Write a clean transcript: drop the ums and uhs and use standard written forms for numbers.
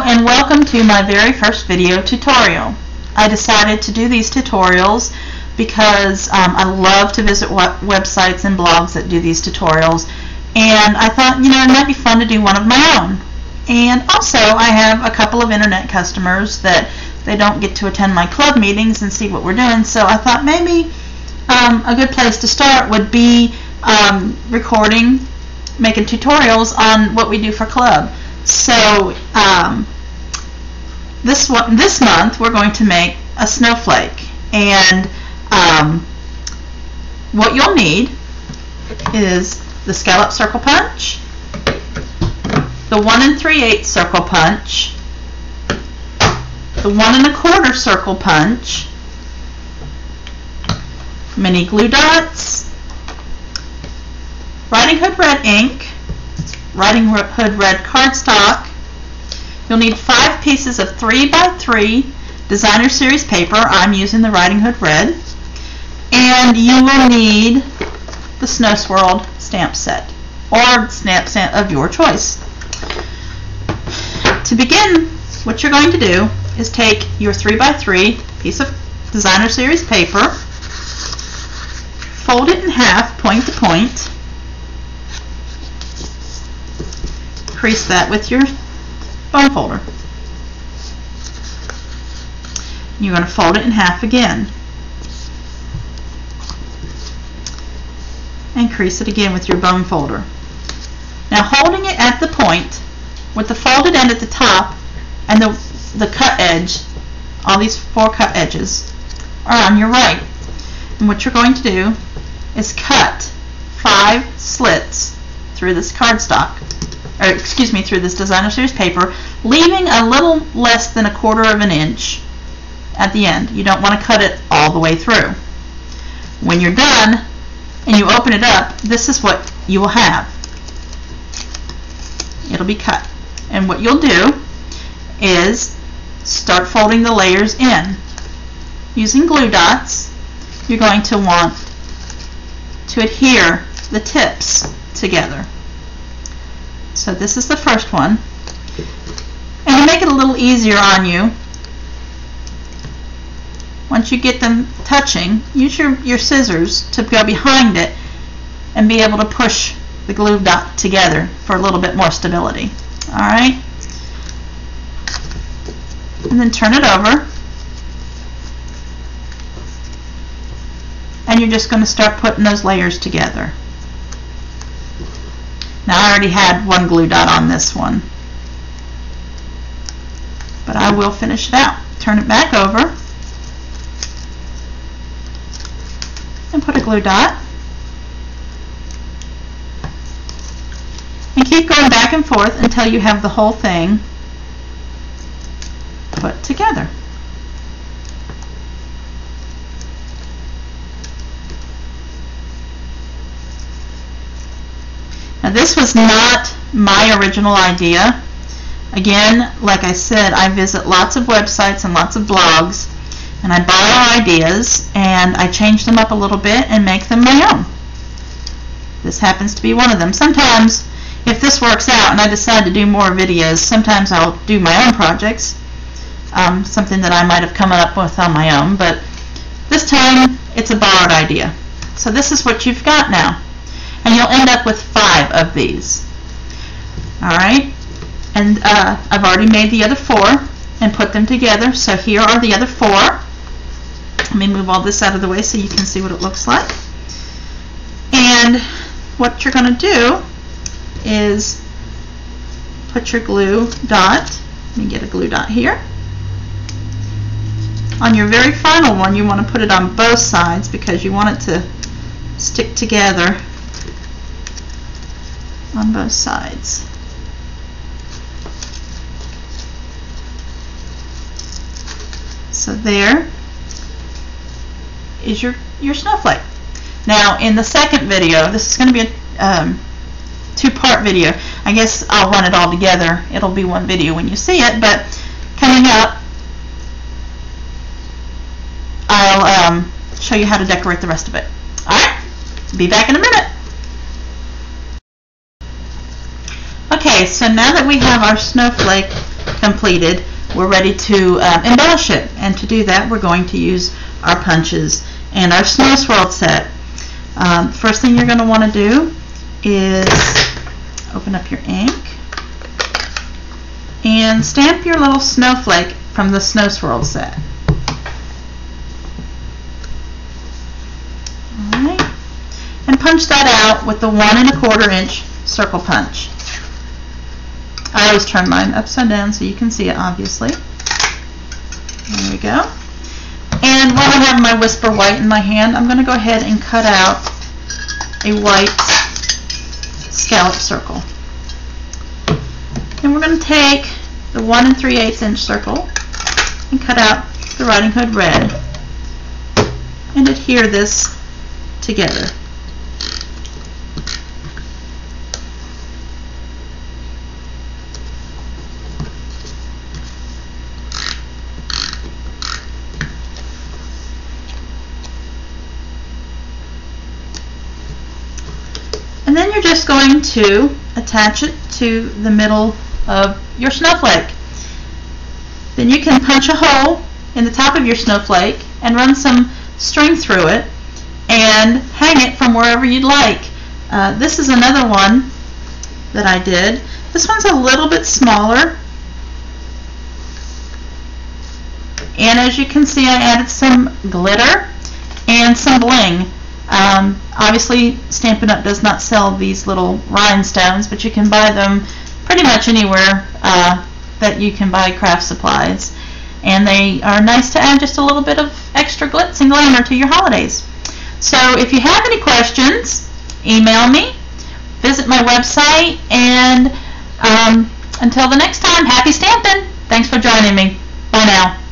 and welcome to my very first video tutorial. I decided to do these tutorials because I love to visit websites and blogs that do these tutorials, and I thought, it might be fun to do one of my own. And also I have a couple of internet customers that they don't get to attend my club meetings and see what we're doing, so I thought maybe a good place to start would be recording, making tutorials on what we do for club. So this month we're going to make a snowflake, and what you'll need is the scallop circle punch, the 1 3/8 circle punch, the 1 1/4 circle punch, mini glue dots, Writing Hood red ink, Writing Hood red cardstock. You'll need 5 pieces of 3 by 3 designer series paper. I'm using the Writing Hood red. And you will need the Snow Swirled stamp set, or stamp set of your choice. To begin, what you're going to do is take your 3 by 3 piece of designer series paper, fold it in half, point to point, crease that with your bone folder. You're going to fold it in half again and crease it again with your bone folder. Now, holding it at the point with the folded end at the top and the cut edge, all these 4 cut edges are on your right. And what you're going to do is cut 5 slits through this cardstock, or excuse me, through this designer series paper, leaving a little less than 1/4 inch at the end. You don't want to cut it all the way through. When you're done and you open it up, this is what you will have. It'll be cut. And what you'll do is start folding the layers in. Using glue dots, you're going to want to adhere the tips together. So this is the first one. And to make it a little easier on you, once you get them touching, use your scissors to go behind it and be able to push the glue dot together for a little bit more stability. Alright? And then turn it over. And you're just going to start putting those layers together. Now, I already had 1 glue dot on this one, but I will finish it out. Turn it back over and put a glue dot, and keep going back and forth until you have the whole thing put together. Now, this was not my original idea. Again, like I said, I visit lots of websites and lots of blogs, and I borrow ideas and I change them up a little bit and make them my own. This happens to be one of them. Sometimes, if this works out and I decide to do more videos, sometimes I'll do my own projects, something that I might have come up with on my own, but this time it's a borrowed idea. So this is what you've got now. And you'll end up with 5 of these. Alright? And I've already made the other 4 and put them together. So here are the other 4. Let me move all this out of the way so you can see what it looks like. And what you're going to do is put your glue dot, let me get a glue dot here. On your very final one, you want to put it on both sides because you want it to stick together on both sides. So there is your snowflake. Now, in the second video, this is going to be a 2-part video. I guess I'll run it all together. It'll be one video when you see it, but coming up, I'll show you how to decorate the rest of it. Alright, be back in a minute. Okay, so now that we have our snowflake completed, we're ready to embellish it. And to do that, we're going to use our punches and our snow swirl set. First thing you're going to want to do is open up your ink and stamp your little snowflake from the snow swirl set. Alright, and punch that out with the 1 1/4 inch circle punch. I always turn mine upside down so you can see it, obviously. There we go. And while I have my Whisper White in my hand, I'm going to go ahead and cut out a white scallop circle. And we're going to take the 1 3/8 inch circle and cut out the Riding Hood red and adhere this together. And then you're just going to attach it to the middle of your snowflake. Then you can punch a hole in the top of your snowflake and run some string through it and hang it from wherever you'd like. This is another one that I did. This one's a little bit smaller, and as you can see, I added some glitter and some bling. Obviously, Stampin' Up! Does not sell these little rhinestones, but you can buy them pretty much anywhere that you can buy craft supplies. And they are nice to add just a little bit of extra glitz and glamour to your holidays. So if you have any questions, email me, visit my website, and until the next time, happy stamping! Thanks for joining me. Bye now.